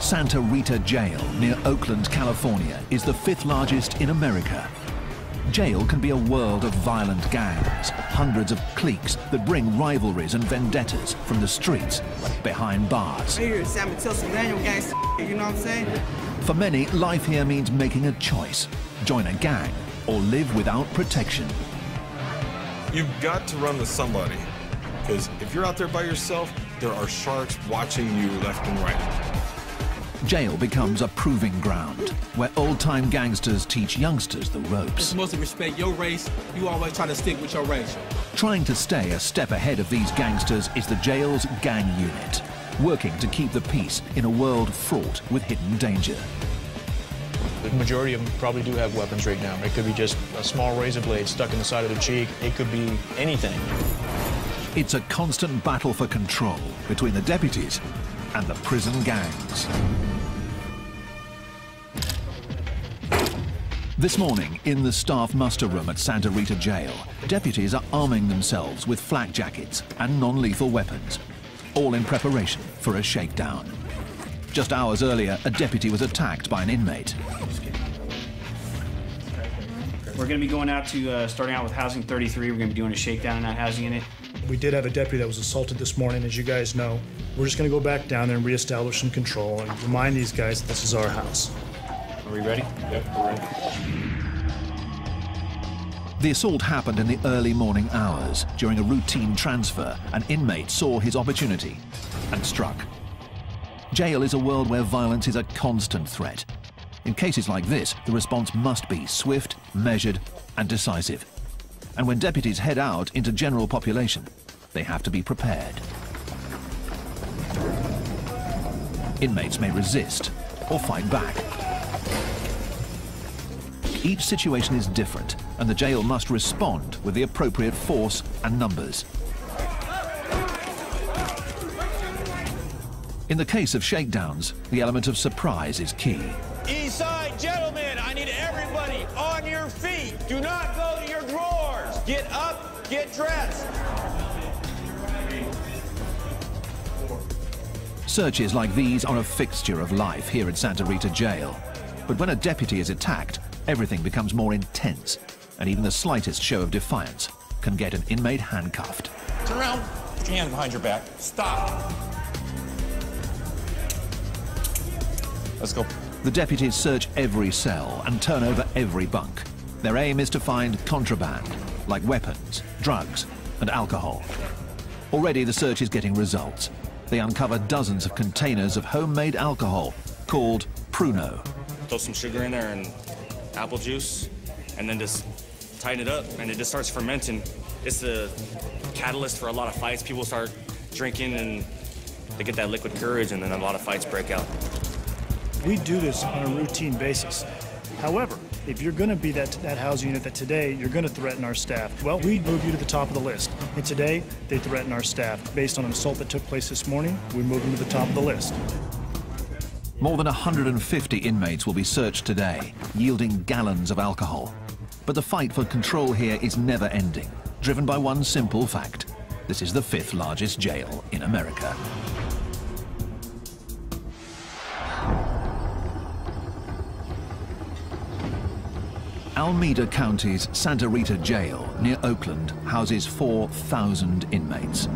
Santa Rita Jail near Oakland, California is the 5th largest in America. Jail can be a world of violent gangs, hundreds of cliques that bring rivalries and vendettas from the streets behind bars. You know what I'm saying? For many, life here means making a choice: join a gang or live without protection. You've got to run with somebody, because if you're out there by yourself, there are sharks watching you left and right. Jail becomes a proving ground where old-time gangsters teach youngsters the ropes. You're supposed to respect your race. You always try to stick with your race. Trying to stay a step ahead of these gangsters is the jail's gang unit, working to keep the peace in a world fraught with hidden danger. The majority of them probably do have weapons right now. It could be just a small razor blade stuck in the side of the cheek. It could be anything. It's a constant battle for control between the deputies and the prison gangs. This morning, in the staff muster room at Santa Rita Jail, deputies are arming themselves with flak jackets and non-lethal weapons, all in preparation for a shakedown. Just hours earlier, a deputy was attacked by an inmate. We're going to be going out to, starting out with Housing 33. We're going to be doing a shakedown in that housing unit. We did have a deputy that was assaulted this morning, as you guys know. We're just going to go back down there and reestablish some control and remind these guys that this is our house. Are we ready? Yep, we're ready. The assault happened in the early morning hours. During a routine transfer, an inmate saw his opportunity and struck. Jail is a world where violence is a constant threat. In cases like this, the response must be swift, measured, and decisive. And when deputies head out into general population, they have to be prepared. Inmates may resist or fight back. Each situation is different, and the jail must respond with the appropriate force and numbers. In the case of shakedowns, the element of surprise is key. East side, gentlemen, I need everybody on your feet. Do not go to your drawers. Get up, get dressed. Searches like these are a fixture of life here at Santa Rita Jail. But when a deputy is attacked, everything becomes more intense, and even the slightest show of defiance can get an inmate handcuffed. Turn around, put your hands behind your back. Stop. Let's go. The deputies search every cell and turn over every bunk. Their aim is to find contraband, like weapons, drugs, and alcohol. Already the search is getting results. They uncover dozens of containers of homemade alcohol called Pruno. Throw some sugar in there and apple juice, and then just tighten it up, and it just starts fermenting. It's the catalyst for a lot of fights. People start drinking, and they get that liquid courage, and then a lot of fights break out. We do this on a routine basis. However, if you're going to be that housing unit that today you're going to threaten our staff, well, we move you to the top of the list. And today, they threaten our staff. Based on an assault that took place this morning, we move them to the top of the list. More than 150 inmates will be searched today, yielding gallons of alcohol. But the fight for control here is never ending, driven by one simple fact: this is the 5th largest jail in America. Alameda County's Santa Rita Jail near Oakland houses 4,000 inmates.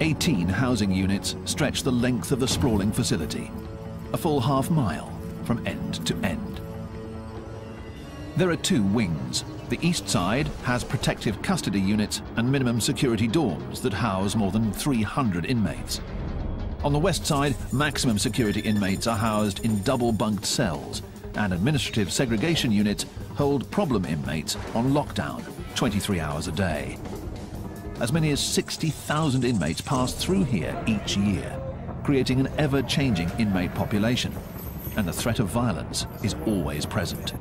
18 housing units stretch the length of the sprawling facility, a full half-mile from end to end. There are 2 wings. The east side has protective custody units and minimum security dorms that house more than 300 inmates. On the west side, maximum security inmates are housed in double-bunked cells, and administrative segregation units hold problem inmates on lockdown 23 hours a day. As many as 60,000 inmates pass through here each year, creating an ever-changing inmate population, and the threat of violence is always present.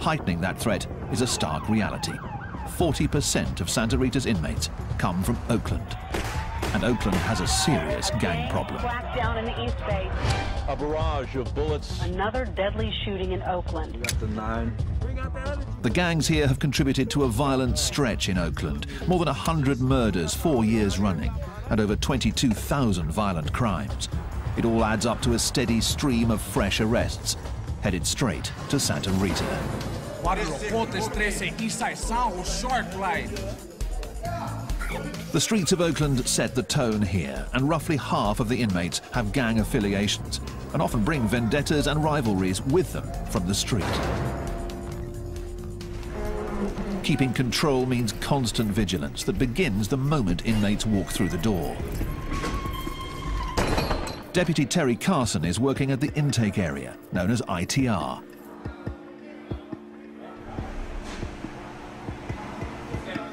Heightening that threat is a stark reality. 40% of Santa Rita's inmates come from Oakland, and Oakland has a serious gang problem. Down in the East Bay. A barrage of bullets. Another deadly shooting in Oakland. We got the 9. The gangs here have contributed to a violent stretch in Oakland. More than 100 murders 4 years running, and over 22,000 violent crimes. It all adds up to a steady stream of fresh arrests, headed straight to Santa Rita. The streets of Oakland set the tone here, and roughly half of the inmates have gang affiliations and often bring vendettas and rivalries with them from the street. Keeping control means constant vigilance that begins the moment inmates walk through the door. Deputy Terry Carson is working at the intake area, known as ITR.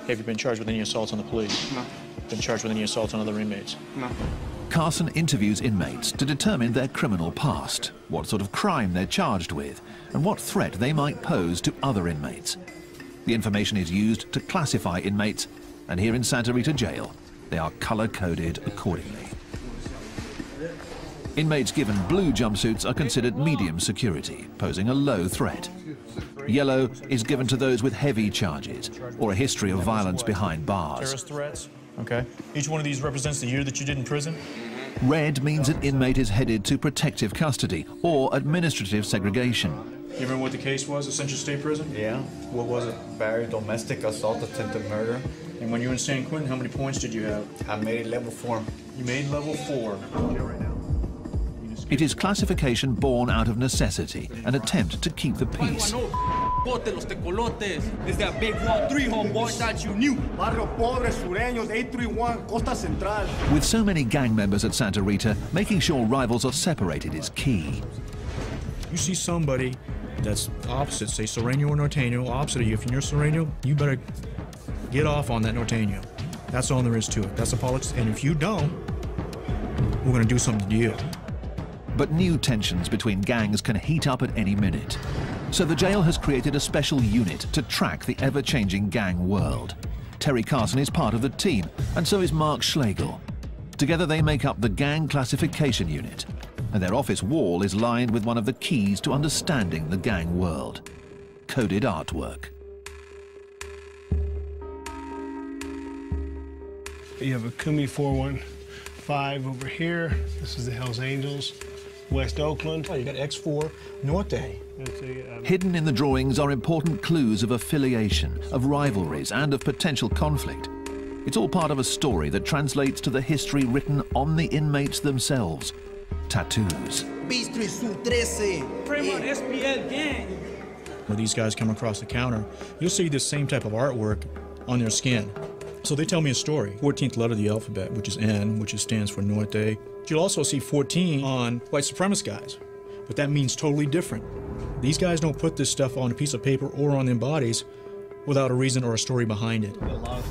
Have you been charged with any assaults on the police? No. Been charged with any assaults on other inmates? No. Carson interviews inmates to determine their criminal past, what sort of crime they're charged with, and what threat they might pose to other inmates. The information is used to classify inmates, and here in Santa Rita Jail, they are color-coded accordingly. Inmates given blue jumpsuits are considered medium security, posing a low threat. Yellow is given to those with heavy charges or a history of violence behind bars. Terrorist threats? Okay. Each one of these represents the year that you did in prison? Red means an inmate is headed to protective custody or administrative segregation. You remember what the case was at Central State Prison? Yeah. What was it? Barry, domestic assault, attempted murder. And when you were in San Quentin, how many points did you have? I made level 4. You made level 4. It is classification born out of necessity, an attempt to keep the peace. It's that big wall 3 homeboy that you knew. Barrio Pobre, Sureños, 831, Costa Central. With so many gang members at Santa Rita, making sure rivals are separated is key. You see somebody that's opposite, say Sureño or Norteño, opposite of you. If you're Sureño, you better get off on that Norteño. That's all there is to it. That's the politics. And if you don't, we're going to do something to you. But new tensions between gangs can heat up at any minute. So the jail has created a special unit to track the ever-changing gang world. Terry Carson is part of the team, and so is Mark Schlegel. Together they make up the Gang Classification Unit, and their office wall is lined with one of the keys to understanding the gang world: coded artwork. You have a Kumi 415 over here. This is the Hells Angels. West Oakland. Oh, you got X4 Norte. Hidden in the drawings are important clues of affiliation, of rivalries, and of potential conflict. It's all part of a story that translates to the history written on the inmates themselves: tattoos. When these guys come across the counter, you'll see this same type of artwork on their skin. So they tell me a story. 14th letter of the alphabet, which is N, which stands for Norte. You'll also see 14 on white supremacist guys, but that means totally different. These guys don't put this stuff on a piece of paper or on their bodies without a reason or a story behind it.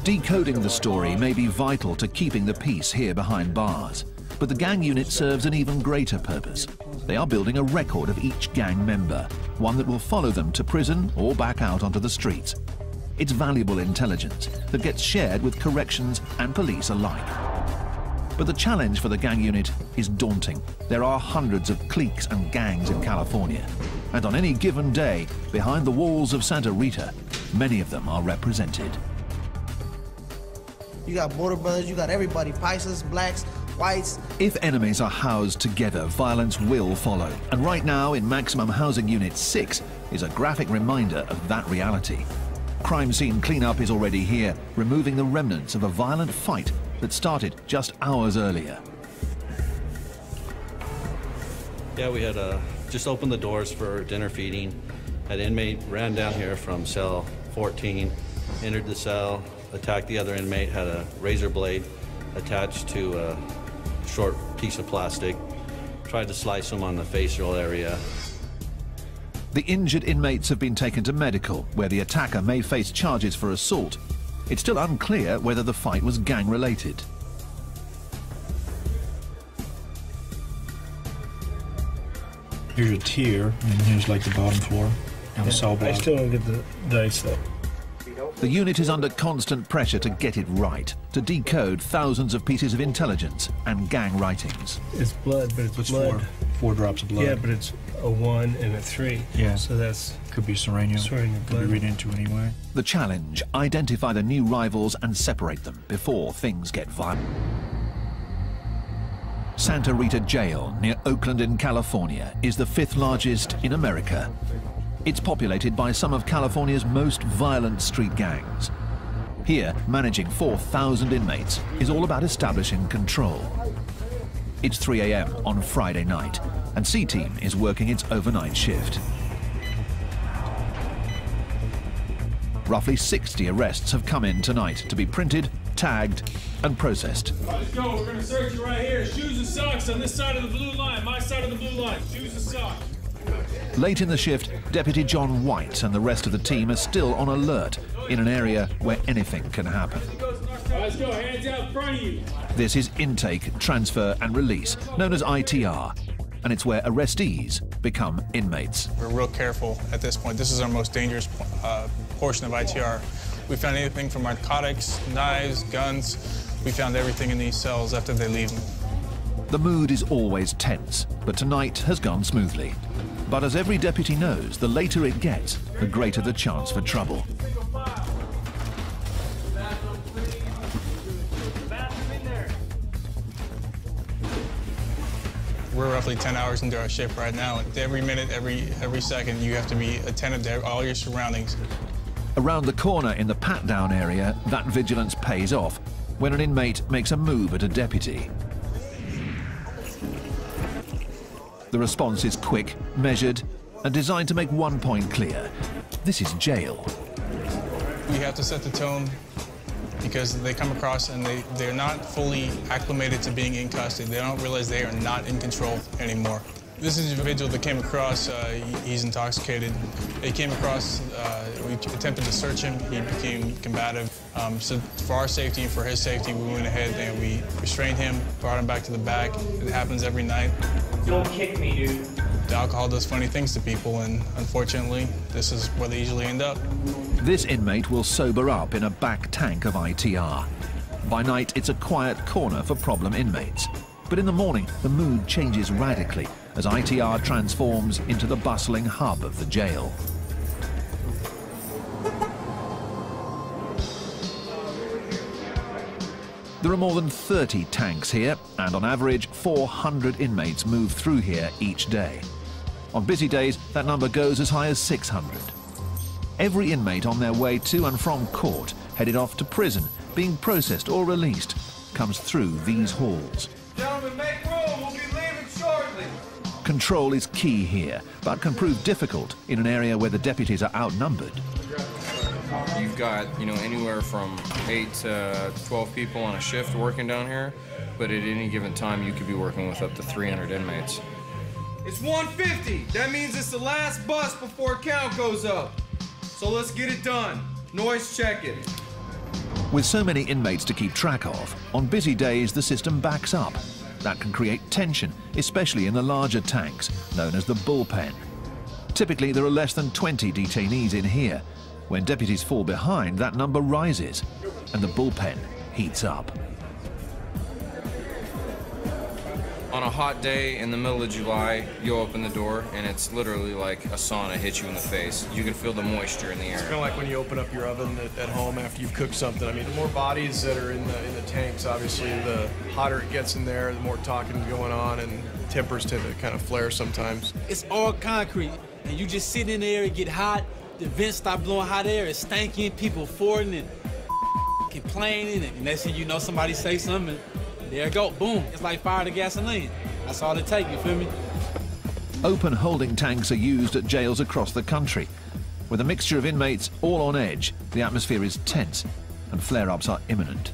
Decoding the story may be vital to keeping the peace here behind bars, but the gang unit serves an even greater purpose. They are building a record of each gang member, one that will follow them to prison or back out onto the streets. It's valuable intelligence that gets shared with corrections and police alike. But the challenge for the gang unit is daunting. There are hundreds of cliques and gangs in California, and on any given day, behind the walls of Santa Rita, many of them are represented. You got Border Brothers, you got everybody, Paisas, blacks, whites. If enemies are housed together, violence will follow. And right now, in Maximum Housing Unit 6, is a graphic reminder of that reality. Crime scene cleanup is already here, removing the remnants of a violent fight that started just hours earlier. Yeah, we had just opened the doors for dinner feeding. An inmate ran down here from cell 14, entered the cell, attacked the other inmate, had a razor blade attached to a short piece of plastic, tried to slice him on the facial area. The injured inmates have been taken to medical, where the attacker may face charges for assault. It's still unclear whether the fight was gang-related. Here's a tier, and here's like the bottom floor. And the cell block. I still don't get the dice, though. The unit is under constant pressure to get it right, to decode thousands of pieces of intelligence and gang writings. It's blood, but it's blood. Four drops of blood. Yeah, but it's a 1 and a 3. Yeah. So that's... Could be Sureño. Could be read into anyway. The challenge: identify the new rivals and separate them before things get violent. Santa Rita Jail near Oakland in California is the 5th largest in America. It's populated by some of California's most violent street gangs. Here, managing 4,000 inmates is all about establishing control. It's 3 a.m. on Friday night, and C-Team is working its overnight shift. Roughly 60 arrests have come in tonight to be printed, tagged, and processed. Let's go. We're going to search you right here. Shoes and socks on this side of the blue line. My side of the blue line. Shoes and socks. Late in the shift, Deputy John White and the rest of the team are still on alert in an area where anything can happen. Let's go. Hands out in front of you. This is intake, transfer, and release, known as ITR, and it's where arrestees become inmates. We're real careful at this point. This is our most dangerous portion of ITR. We found anything from narcotics, knives, guns. We found everything in these cells after they leave them. The mood is always tense, but tonight has gone smoothly. But as every deputy knows, the later it gets, the greater the chance for trouble. We're roughly 10 hours into our shift right now. Every minute, every second, you have to be attentive to all your surroundings. Around the corner in the pat-down area, that vigilance pays off when an inmate makes a move at a deputy. The response is quick, measured, and designed to make one point clear. This is jail. We have to set the tone because they come across and they're not fully acclimated to being in custody. They don't realize they are not in control anymore. This individual that came across, he's intoxicated. He came across, we attempted to search him. He became combative. So for our safety and for his safety, we went ahead and we restrained him, brought him back to the back. It happens every night. Don't kick me, dude. The alcohol does funny things to people, and unfortunately, this is where they usually end up. This inmate will sober up in a back tank of ITR. By night, it's a quiet corner for problem inmates. But in the morning, the mood changes radically as ITR transforms into the bustling hub of the jail. There are more than 30 tanks here, and on average, 400 inmates move through here each day. On busy days, that number goes as high as 600. Every inmate on their way to and from court, headed off to prison, being processed or released, comes through these halls. Gentlemen, make room. We'll be leaving shortly. Control is key here, but can prove difficult in an area where the deputies are outnumbered. You've got, anywhere from 8 to 12 people on a shift working down here, but at any given time, you could be working with up to 300 inmates. It's 1:50. That means it's the last bus before count goes up. So let's get it done. Noise check it. With so many inmates to keep track of, on busy days the system backs up. That can create tension, especially in the larger tanks, known as the bullpen. Typically there are less than 20 detainees in here. When deputies fall behind, that number rises, and the bullpen heats up. On a hot day in the middle of July, you open the door and it's literally like a sauna hits you in the face. You can feel the moisture in the air. It's kind of like when you open up your oven at home after you've cooked something. I mean, the more bodies that are in the tanks, obviously, the hotter it gets in there, the more talking going on, and tempers tend to kind of flare sometimes. It's all concrete, and you just sit in there and get hot. The vents stop blowing hot air. It's stinking, people farting and complaining, and next thing you know, somebody say something. There you go, boom. It's like fire to gasoline. That's all it takes, you feel me? Open holding tanks are used at jails across the country. With a mixture of inmates all on edge, the atmosphere is tense and flare-ups are imminent.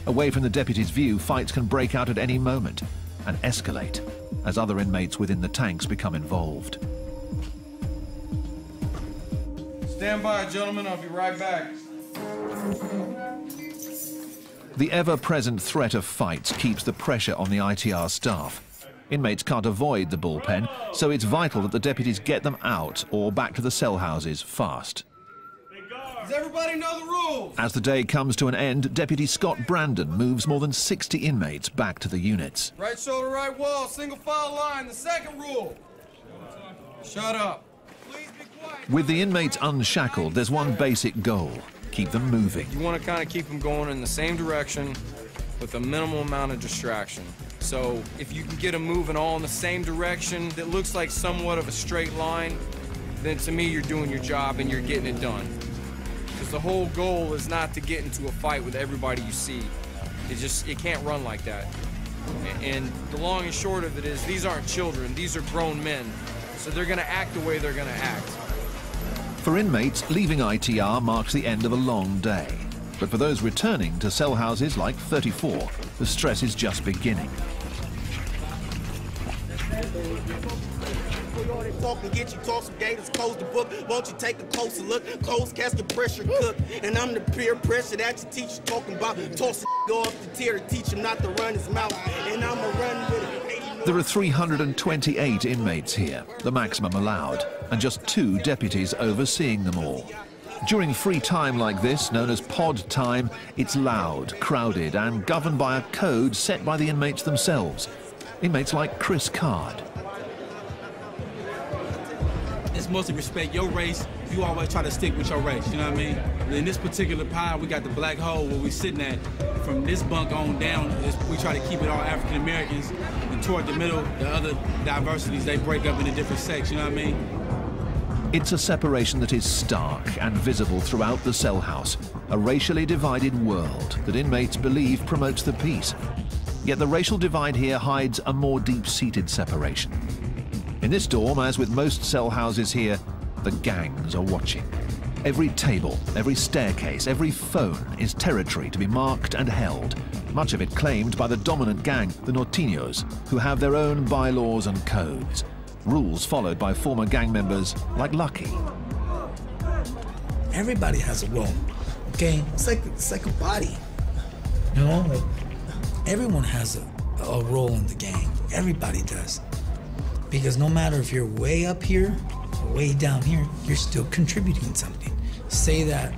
Away from the deputy's view, fights can break out at any moment and escalate as other inmates within the tanks become involved. Stand by, gentlemen. I'll be right back. The ever-present threat of fights keeps the pressure on the ITR staff. Inmates can't avoid the bullpen, so it's vital that the deputies get them out or back to the cell houses fast. Does everybody know the rules? As the day comes to an end, Deputy Scott Brandon moves more than 60 inmates back to the units. Right shoulder, right wall, single file line. The second rule. Shut up. Please be quiet. With the inmates unshackled, there's one basic goal: keep them moving. You want to kind of keep them going in the same direction with a minimal amount of distraction. So if you can get them moving all in the same direction that looks like somewhat of a straight line, then to me you're doing your job and you're getting it done. Because the whole goal is not to get into a fight with everybody you see. It can't run like that. And the long and short of it is, these aren't children, these are grown men. So they're gonna act the way they're gonna act. For inmates, leaving ITR marks the end of a long day. But for those returning to cell houses like 34, the stress is just beginning. Talk and get you toss some gators, close the book. Won't you take a closer look? Close casket pressure cook. And I'm the peer pressure that your teacher talking about. Toss a off the tier to teach him not to run his mouth. And I'ma run with it. There are 328 inmates here, the maximum allowed, and just 2 deputies overseeing them all. During free time like this, known as pod time, it's loud, crowded, and governed by a code set by the inmates themselves. Inmates like Chris Card. It's mostly respect your race. You always try to stick with your race, you know what I mean? In this particular pile, we got the black hole where we're sitting at. From this bunk on down, we try to keep it all African Americans. And toward the middle, the other diversities, they break up into different sects, you know what I mean? It's a separation that is stark and visible throughout the cell house, a racially divided world that inmates believe promotes the peace. Yet the racial divide here hides a more deep-seated separation. In this dorm, as with most cell houses here, the gangs are watching. Every table, every staircase, every phone is territory to be marked and held, much of it claimed by the dominant gang, the Norteños, who have their own bylaws and codes, rules followed by former gang members like Lucky. Everybody has a role, okay? It's like a body, you know? Like, everyone has a role in the gang. Everybody does. Because no matter if you're way up here or way down here, you're still contributing something. Say that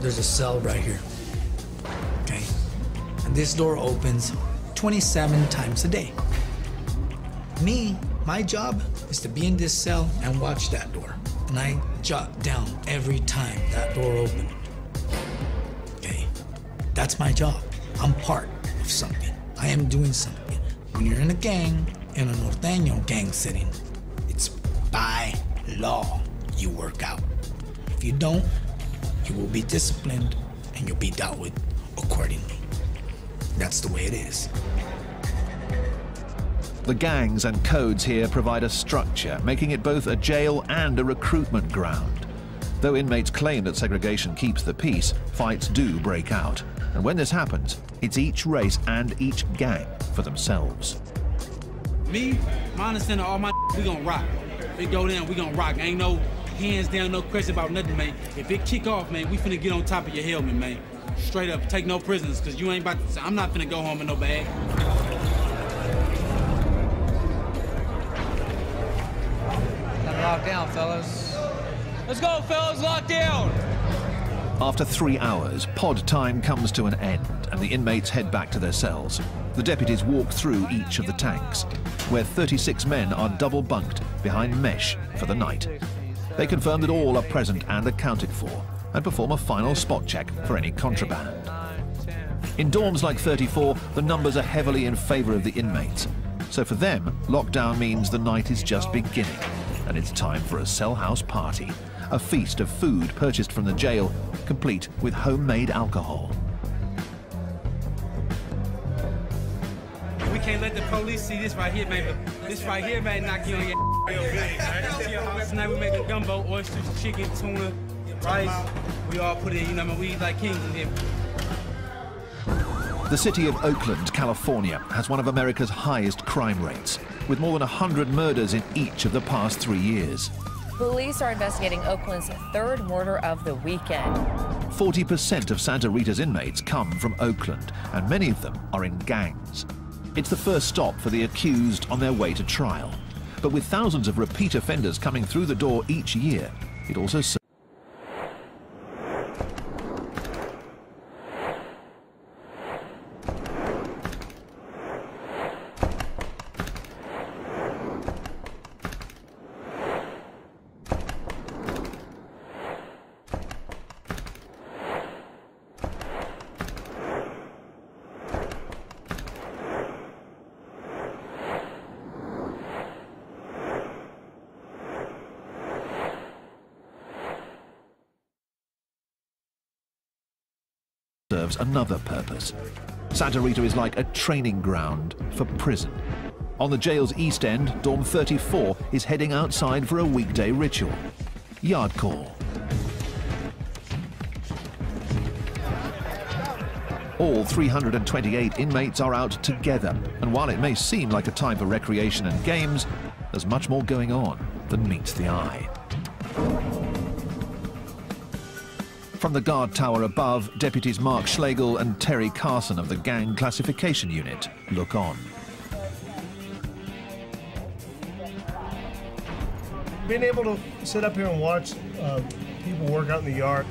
there's a cell right here, okay? And this door opens 27 times a day. My job is to be in this cell and watch that door. And I jot down every time that door opened, okay? That's my job. I'm part of something. I am doing something. When you're in a gang, in a Norteño gang setting, it's by law you work out. If you don't, you will be disciplined and you'll be dealt with accordingly. That's the way it is. The gangs and codes here provide a structure, making it both a jail and a recruitment ground. Though inmates claim that segregation keeps the peace, fights do break out. And when this happens, it's each race and each gang for themselves. Me, my understanding, all my we gonna rock. If it go down, we gonna rock. Ain't no hands down, no question about nothing, man. If it kick off, man, we finna get on top of your helmet, man. Straight up, take no prisoners, cause you ain't about to, I'm not finna go home in no bag. Lock down, fellas. Let's go, fellas, lock down! After 3 hours, pod time comes to an end and the inmates head back to their cells. The deputies walk through each of the tanks, where 36 men are double bunked behind mesh for the night. They confirm that all are present and accounted for and perform a final spot check for any contraband. In dorms like 34, the numbers are heavily in favor of the inmates. So for them, lockdown means the night is just beginning and it's time for a cell house party, a feast of food purchased from the jail, complete with homemade alcohol. We can't let the police see this right here, man. This right here, man, knock you on your Tonight we making gumbo, oysters, chicken, tuna, rice. We all put it in, you know, I mean, we eat like kings in here. The city of Oakland, California, has one of America's highest crime rates, with more than 100 murders in each of the past 3 years. Police are investigating Oakland's third murder of the weekend. 40% of Santa Rita's inmates come from Oakland, and many of them are in gangs. It's the first stop for the accused on their way to trial. But with thousands of repeat offenders coming through the door each year, it also serves serves another purpose. Santa Rita is like a training ground for prison. On the jail's east end, Dorm 34 is heading outside for a weekday ritual. Yard call. All 328 inmates are out together, and while it may seem like a time for recreation and games, there's much more going on than meets the eye. From the guard tower above, deputies Mark Schlegel and Terry Carson of the Gang Classification Unit look on. Being able to sit up here and watch people work out in the yard,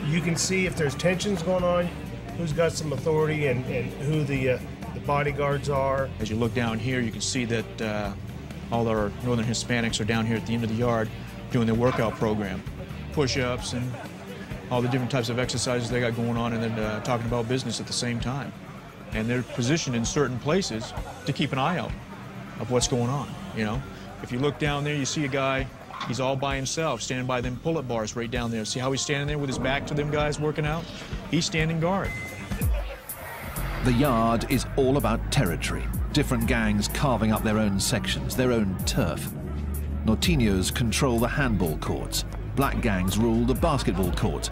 you can see if there's tensions going on, who's got some authority, and who the bodyguards are. As you look down here, you can see that all our Northern Hispanics are down here at the end of the yard doing their workout program. Push-ups and all the different types of exercises they got going on, and then talking about business at the same time. And they're positioned in certain places to keep an eye out of what's going on, you know. If you look down there, you see a guy, he's all by himself, standing by them pull-up bars right down there. See how he's standing there with his back to them guys working out? He's standing guard. The yard is all about territory. Different gangs carving up their own sections, their own turf. Norteños control the handball courts. Black gangs rule the basketball court.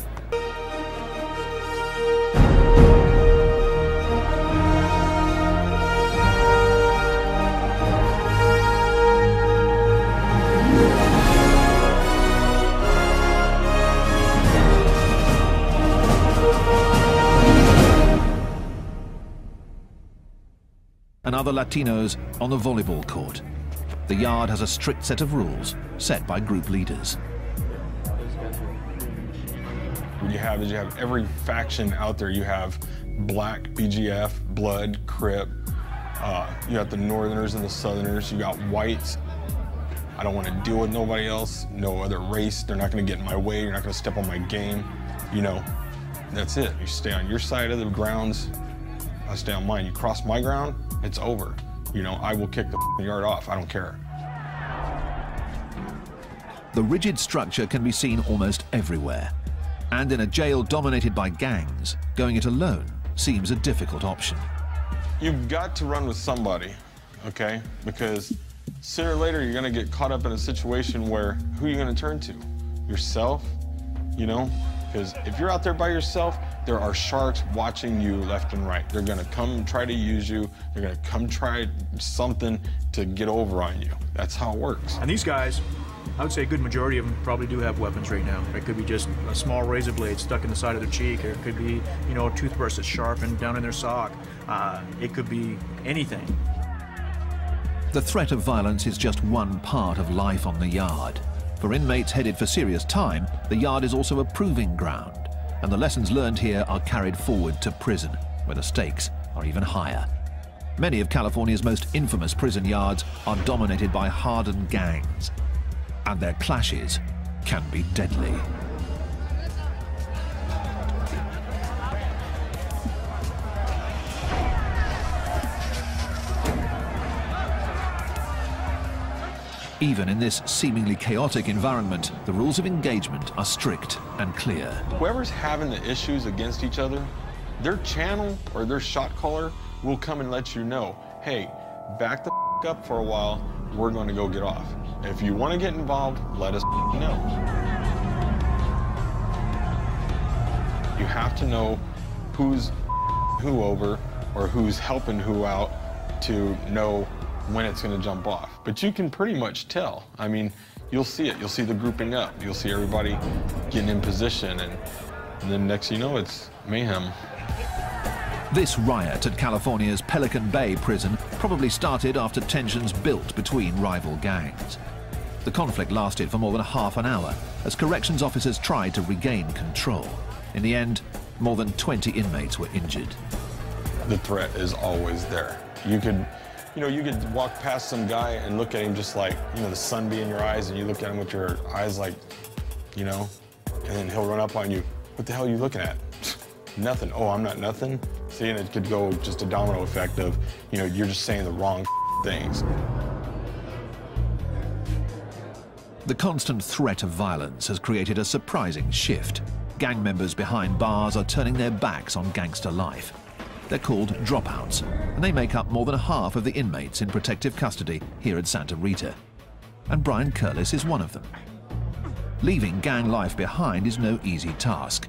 And other Latinos on the volleyball court. The yard has a strict set of rules set by group leaders. What you have is you have every faction out there. You have Black, BGF, Blood, Crip. You got the Northerners and the Southerners. You got Whites. I don't want to deal with nobody else, no other race. They're not going to get in my way. You're not going to step on my game. You know, that's it. You stay on your side of the grounds. I stay on mine. You cross my ground, it's over. You know, I will kick the yard off. I don't care. The rigid structure can be seen almost everywhere. And in a jail dominated by gangs, going it alone seems a difficult option. You've got to run with somebody, okay? Because sooner or later, you're gonna get caught up in a situation where who are you gonna turn to? Yourself, you know? Because if you're out there by yourself, there are sharks watching you left and right. They're gonna come try to use you. They're gonna come try something to get over on you. That's how it works. And these guys, I would say a good majority of them probably do have weapons right now. It could be just a small razor blade stuck in the side of their cheek, or it could be, you know, a toothbrush that's sharpened down in their sock. It could be anything. The threat of violence is just one part of life on the yard. For inmates headed for serious time, the yard is also a proving ground, and the lessons learned here are carried forward to prison, where the stakes are even higher. Many of California's most infamous prison yards are dominated by hardened gangs, and their clashes can be deadly. Even in this seemingly chaotic environment, the rules of engagement are strict and clear. Whoever's having the issues against each other, their channel or their shot caller will come and let you know, hey, back the up for a while, we're going to go get off. If you want to get involved, let us know. You have to know who's who over or who's helping who out to know when it's going to jump off. But you can pretty much tell. I mean, you'll see it. You'll see the grouping up. You'll see everybody getting in position, and then next you know, it's mayhem. This riot at California's Pelican Bay prison probably started after tensions built between rival gangs. The conflict lasted for more than half an hour as corrections officers tried to regain control. In the end, more than 20 inmates were injured. The threat is always there. You could walk past some guy and look at him just like, you know, the sun be in your eyes, and you look at him with your eyes like, you know, and then he'll run up on you. What the hell are you looking at? Nothing. Oh, I'm not nothing. See, and it could go just a domino effect of, you know, you're just saying the wrong things. The constant threat of violence has created a surprising shift. Gang members behind bars are turning their backs on gangster life. They're called dropouts, and they make up more than half of the inmates in protective custody here at Santa Rita. And Brian Curlis is one of them. Leaving gang life behind is no easy task.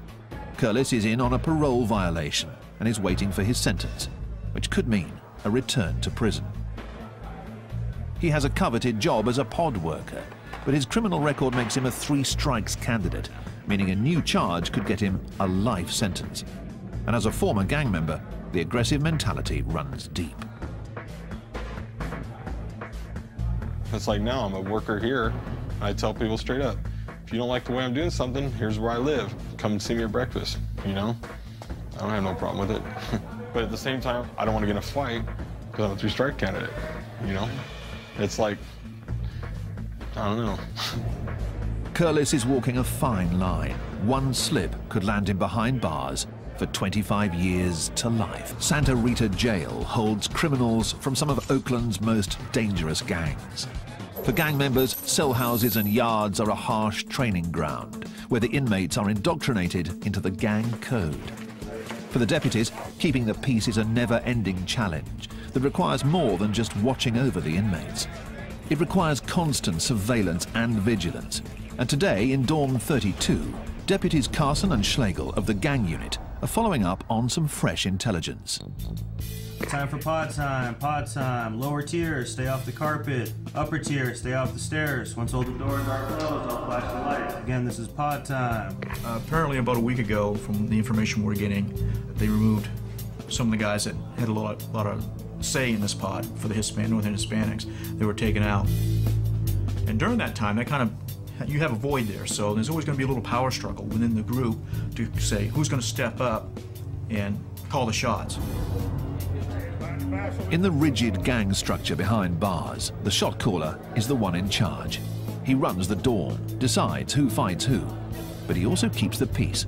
Curlis is in on a parole violation and is waiting for his sentence, which could mean a return to prison. He has a coveted job as a pod worker, but his criminal record makes him a 3 strikes candidate, meaning a new charge could get him a life sentence. And as a former gang member, the aggressive mentality runs deep. It's like now I'm a worker here. I tell people straight up, if you don't like the way I'm doing something, here's where I live. Come and see me at breakfast, you know? I don't have no problem with it. But at the same time, I don't want to get in a fight because I'm a 3-strike candidate, you know? It's like, I don't know. Curlis is walking a fine line. One slip could land him behind bars for 25 years to life. Santa Rita Jail holds criminals from some of Oakland's most dangerous gangs. For gang members, cell houses and yards are a harsh training ground where the inmates are indoctrinated into the gang code. For the deputies, keeping the peace is a never-ending challenge that requires more than just watching over the inmates. It requires constant surveillance and vigilance. And today, in Dorm 32, deputies Carson and Schlegel of the gang unit are following up on some fresh intelligence. Time for pod time, pod time. Lower tier, stay off the carpet. Upper tier, stay off the stairs. Once all the doors are closed, I'll flash the lights. Again, this is pod time. Apparently about a week ago, from the information we're getting, they removed some of the guys that had a lot of say in this pod for the Northern Hispanics. They were taken out. And during that time, you have a void there, so there's always going to be a little power struggle within the group to say who's going to step up and call the shots. In the rigid gang structure behind bars, the shot caller is the one in charge. He runs the dorm, decides who fights who, but he also keeps the peace.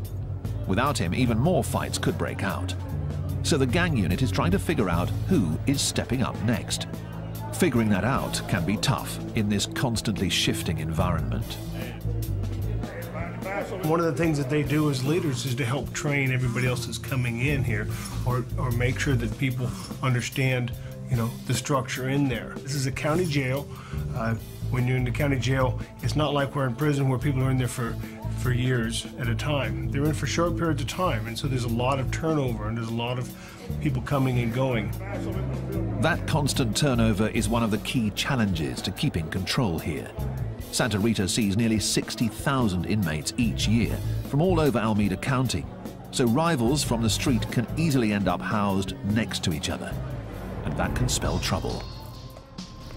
Without him, even more fights could break out. So the gang unit is trying to figure out who is stepping up next. Figuring that out can be tough in this constantly shifting environment. One of the things that they do as leaders is to help train everybody else that's coming in here, or make sure that people understand, you know, the structure in there. This is a county jail. When you're in the county jail, it's not like we're in prison where people are in there for years at a time. They're in for short periods of time, and so there's a lot of turnover and there's a lot of people coming and going. That constant turnover is one of the key challenges to keeping control here. Santa Rita sees nearly 60,000 inmates each year from all over Alameda County, so rivals from the street can easily end up housed next to each other, and that can spell trouble.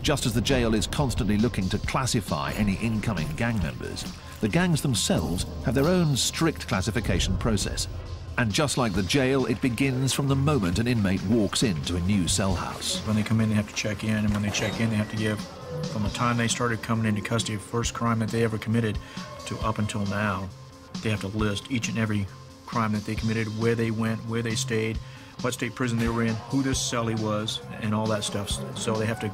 Just as the jail is constantly looking to classify any incoming gang members, the gangs themselves have their own strict classification process. And just like the jail, it begins from the moment an inmate walks into a new cell house. When they come in, they have to check in, and when they check in, they have to give, from the time they started coming into custody, the first crime that they ever committed to up until now, they have to list each and every crime that they committed, where they went, where they stayed, what state prison they were in, who this cellie was, and all that stuff. So they have to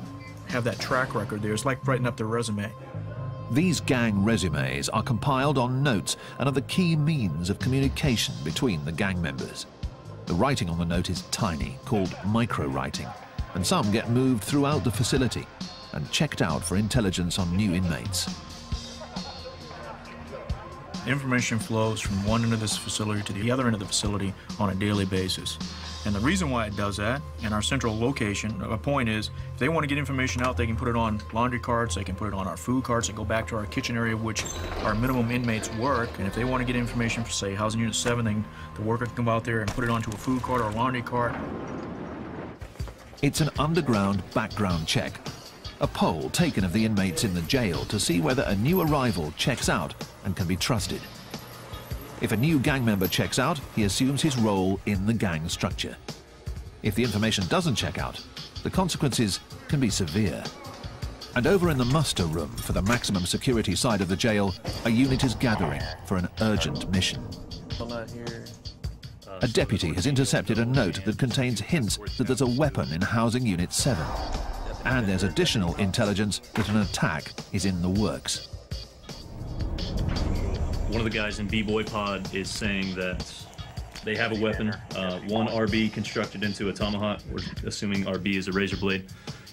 have that track record there. It's like writing up their resume. These gang resumes are compiled on notes and are the key means of communication between the gang members. The writing on the note is tiny, called micro-writing, and some get moved throughout the facility and checked out for intelligence on new inmates. Information flows from one end of this facility to the other end of the facility on a daily basis. And the reason why it does that, and our central location, a point is, if they want to get information out, they can put it on laundry carts, they can put it on our food carts, and go back to our kitchen area, which our minimum inmates work. And if they want to get information for, say, Housing Unit 7, the worker can go out there and put it onto a food cart or a laundry cart. It's an underground background check, a poll taken of the inmates in the jail to see whether a new arrival checks out and can be trusted. If a new gang member checks out, he assumes his role in the gang structure. If the information doesn't check out, the consequences can be severe. And over in the muster room for the maximum security side of the jail, a unit is gathering for an urgent mission. A deputy has intercepted a note that contains hints that there's a weapon in Housing Unit 7. And there's additional intelligence that an attack is in the works. One of the guys in B-Boy Pod is saying that they have a weapon, one RB constructed into a tomahawk. We're assuming RB is a razor blade.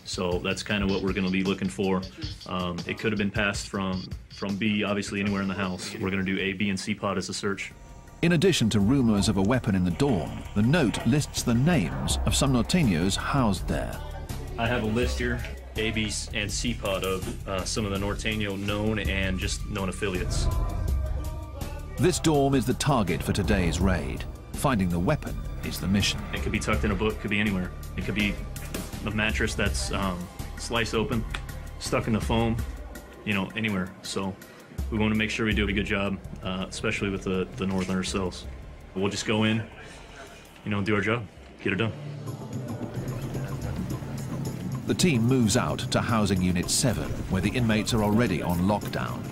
So that's kind of what we're going to be looking for. It could have been passed from B, obviously anywhere in the house. We're going to do A, B, and C pod as a search. In addition to rumors of a weapon in the dorm, the note lists the names of some norteños housed there. I have a list here, A, B, and C pod of some of the norteño known and just known affiliates. This dorm is the target for today's raid. Finding the weapon is the mission. It could be tucked in a book, could be anywhere. It could be a mattress that's sliced open, stuck in the foam, you know, anywhere. So we want to make sure we do a good job, especially with the northerner cells. We'll just go in, you know, do our job, get it done. The team moves out to Housing Unit 7, where the inmates are already on lockdown.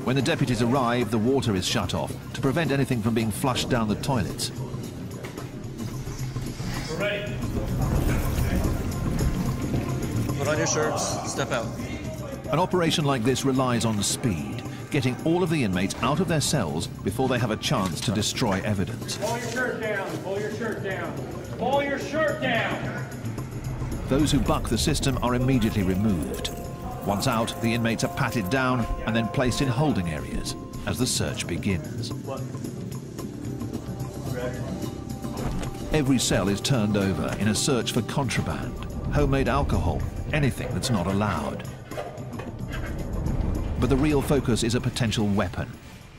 When the deputies arrive, the water is shut off to prevent anything from being flushed down the toilets. We're ready. Put on your shirts, step out. An operation like this relies on speed, getting all of the inmates out of their cells before they have a chance to destroy evidence. Pull your shirt down, pull your shirt down. Pull your shirt down! Those who buck the system are immediately removed. Once out, the inmates are patted down and then placed in holding areas as the search begins. Every cell is turned over in a search for contraband, homemade alcohol, anything that's not allowed. But the real focus is a potential weapon.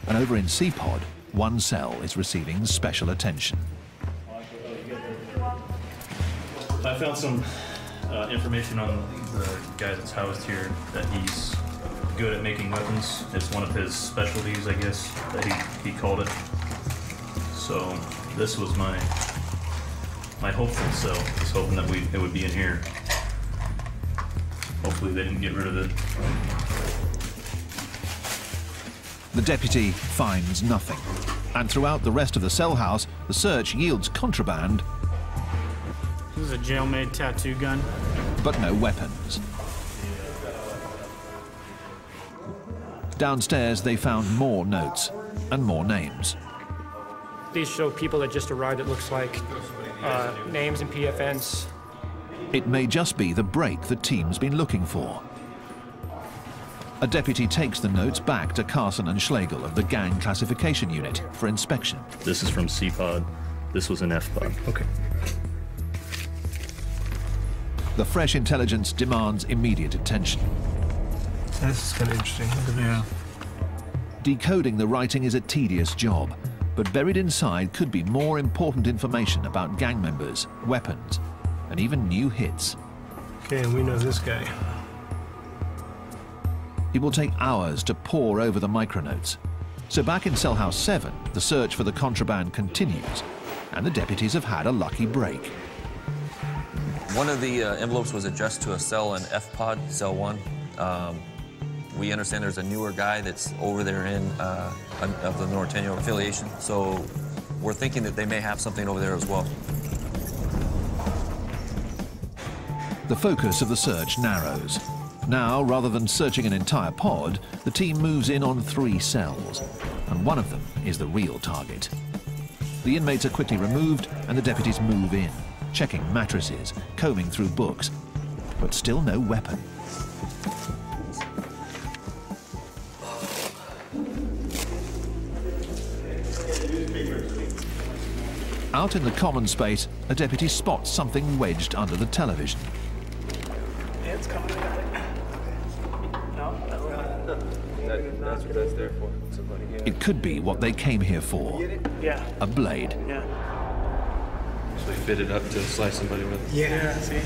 And over in C-Pod, one cell is receiving special attention. I found some information on the guy that's housed here, that he's good at making weapons. It's one of his specialties, I guess, that he called it. So this was my hopeful cell. I was hoping that it would be in here. Hopefully they didn't get rid of it. The deputy finds nothing. And throughout the rest of the cell house, the search yields contraband. This is a jail-made tattoo gun. But no weapons. Downstairs, they found more notes and more names. These show people that just arrived, it looks like, names and PFNs. It may just be the break the team's been looking for. A deputy takes the notes back to Carson and Schlegel of the Gang Classification Unit for inspection. This is from C-Pod. This was an F-Pod. Okay. The fresh intelligence demands immediate attention. This is kind of interesting. Yeah. Decoding the writing is a tedious job, but buried inside could be more important information about gang members, weapons, and even new hits. Okay, and we know this guy. It will take hours to pore over the micronotes. So back in Cell House 7, the search for the contraband continues, and the deputies have had a lucky break. One of the envelopes was addressed to a cell in F-Pod, cell 1. We understand there's a newer guy that's over there of the Norteño affiliation, so we're thinking that they may have something over there as well. The focus of the search narrows. Now, rather than searching an entire pod, the team moves in on 3 cells, and one of them is the real target. The inmates are quickly removed, and the deputies move in, checking mattresses, combing through books, but still no weapon. Out in the common space, a deputy spots something wedged under the television. It's coming. That's what that's there for. It could be what they came here for. Yeah. A blade. Yeah. So they fit it up to slice somebody with. Yeah. See?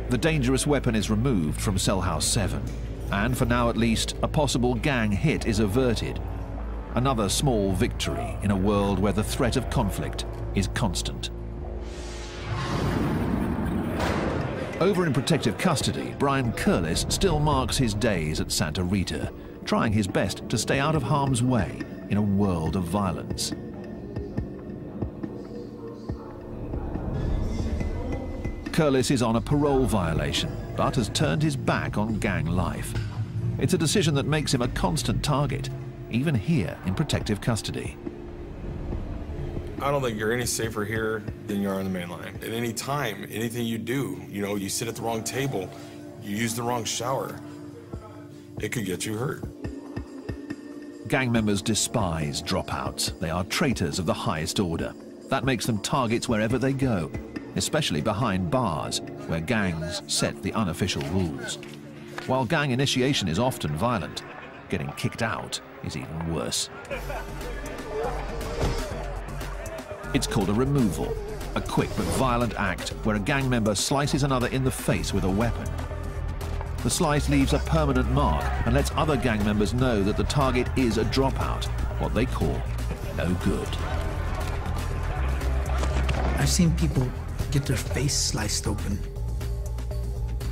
The dangerous weapon is removed from Cell House 7. And for now at least, a possible gang hit is averted. Another small victory in a world where the threat of conflict is constant. Over in protective custody, Brian Curlis still marks his days at Santa Rita, trying his best to stay out of harm's way in a world of violence. Curlis is on a parole violation, but has turned his back on gang life. It's a decision that makes him a constant target, even here in protective custody. I don't think you're any safer here than you are on the main line. At any time, anything you do, you know, you sit at the wrong table, you use the wrong shower, it could get you hurt. Gang members despise dropouts. They are traitors of the highest order. That makes them targets wherever they go, especially behind bars, where gangs set the unofficial rules. While gang initiation is often violent, getting kicked out is even worse. It's called a removal, a quick but violent act where a gang member slices another in the face with a weapon. The slice leaves a permanent mark and lets other gang members know that the target is a dropout, what they call no good. I've seen people get their face sliced open,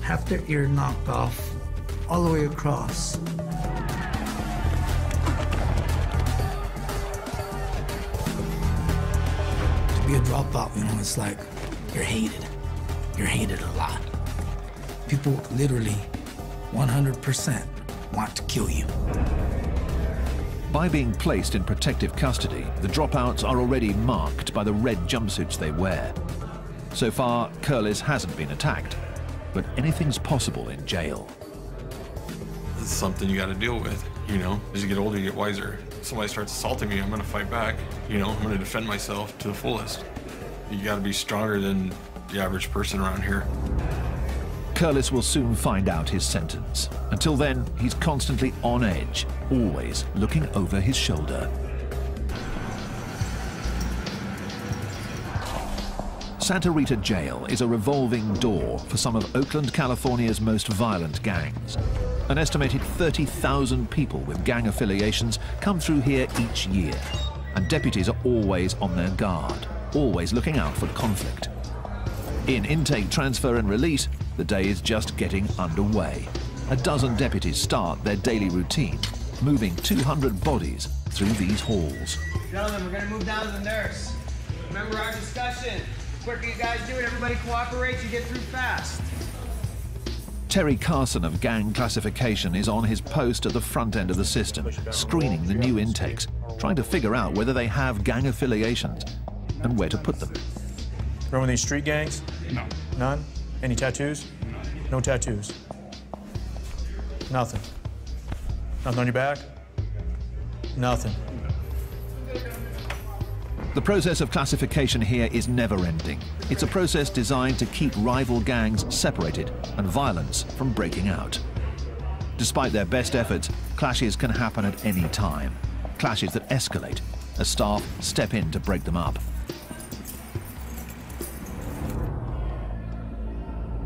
have their ear knocked off, all the way across. To be a dropout, you know, it's like you're hated. You're hated a lot. People literally 100% want to kill you. By being placed in protective custody, the dropouts are already marked by the red jumpsuits they wear. So far, Curlis hasn't been attacked, but anything's possible in jail. It's something you got to deal with, you know. As you get older, you get wiser. If somebody starts assaulting me, I'm going to fight back. You know, I'm going to defend myself to the fullest. You got to be stronger than the average person around here. Curlis will soon find out his sentence. Until then, he's constantly on edge, always looking over his shoulder. Santa Rita Jail is a revolving door for some of Oakland, California's most violent gangs. An estimated 30,000 people with gang affiliations come through here each year, and deputies are always on their guard, always looking out for conflict. In intake, transfer and release, the day is just getting underway. A dozen deputies start their daily routine, moving 200 bodies through these halls. Gentlemen, we're gonna move down to the nurse. Remember our discussion. The quicker you guys do it, everybody cooperates, you get through fast. Terry Carson of Gang Classification is on his post at the front end of the system, screening the new intakes, trying to figure out whether they have gang affiliations and where to put them. Remember these street gangs? No. None? Any tattoos? No tattoos. Nothing. Nothing on your back? Nothing. The process of classification here is never-ending. It's a process designed to keep rival gangs separated and violence from breaking out. Despite their best efforts, clashes can happen at any time. Clashes that escalate as staff step in to break them up.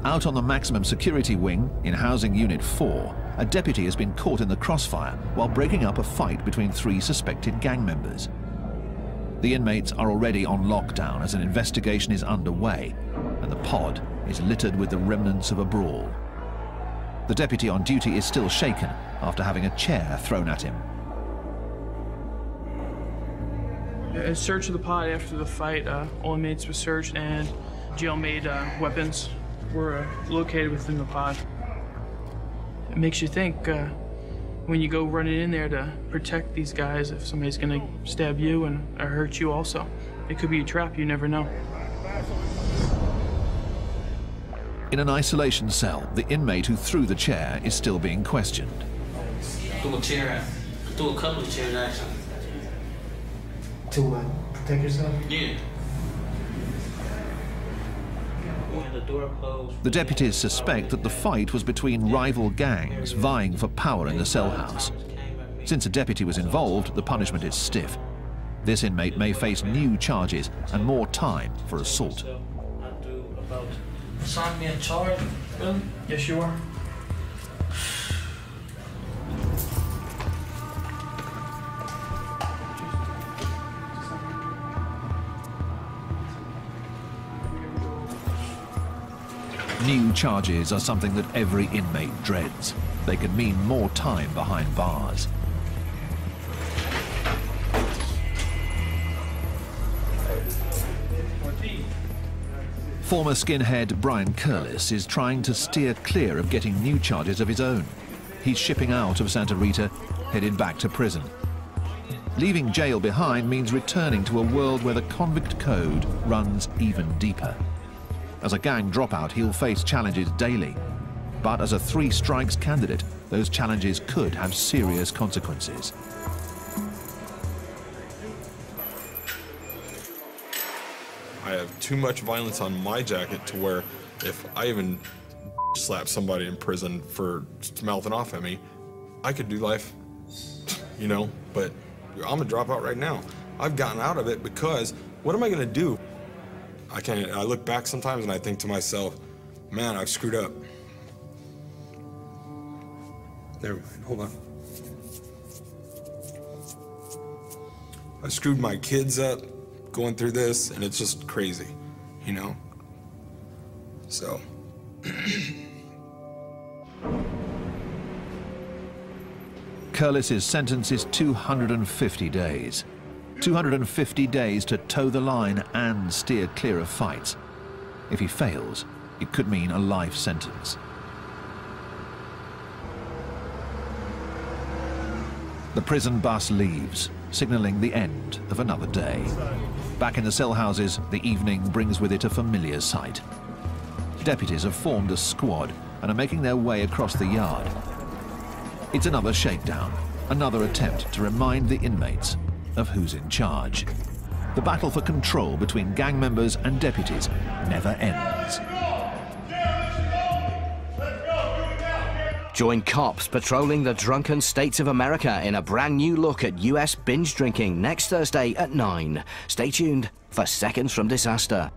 Out on the maximum security wing, in Housing Unit 4, a deputy has been caught in the crossfire while breaking up a fight between 3 suspected gang members. The inmates are already on lockdown as an investigation is underway, and the pod is littered with the remnants of a brawl. The deputy on duty is still shaken after having a chair thrown at him. A search of the pod after the fight, all inmates were searched and jail-made weapons were located within the pod. It makes you think when you go running in there to protect these guys, if somebody's gonna stab you and or hurt you also. It could be a trap, you never know. In an isolation cell, the inmate who threw the chair is still being questioned. Threw a chair, threw a couple of chairs actually. To what? Protect yourself? Yeah. The deputies suspect that the fight was between rival gangs vying for power in the cell house. Since a deputy was involved, the punishment is stiff. This inmate may face new charges and more time for assault. Assign me a charge, really? Yes, you are. New charges are something that every inmate dreads. They can mean more time behind bars. Former skinhead Brian Curlis is trying to steer clear of getting new charges of his own. he's shipping out of Santa Rita, headed back to prison. Leaving jail behind means returning to a world where the convict code runs even deeper. As a gang dropout, he'll face challenges daily. But as a 3 strikes candidate, those challenges could have serious consequences. I have too much violence on my jacket to where if I even slap somebody in prison for mouthing off at me, I could do life, you know, but I'm a dropout right now. I've gotten out of it because what am I gonna do? I look back sometimes and I think to myself, man, I've screwed up. Never mind, hold on. I screwed my kids up going through this, and it's just crazy, you know? So. Curlis's sentence is 250 days. 250 days to toe the line and steer clear of fights. If he fails, it could mean a life sentence. The prison bus leaves, signaling the end of another day. Back in the cell houses, the evening brings with it a familiar sight. Deputies have formed a squad and are making their way across the yard. It's another shakedown, another attempt to remind the inmates of who's in charge. The battle for control between gang members and deputies never ends. Join cops patrolling the drunken states of America in a brand new look at US binge drinking next Thursday at 9. Stay tuned for Seconds from Disaster.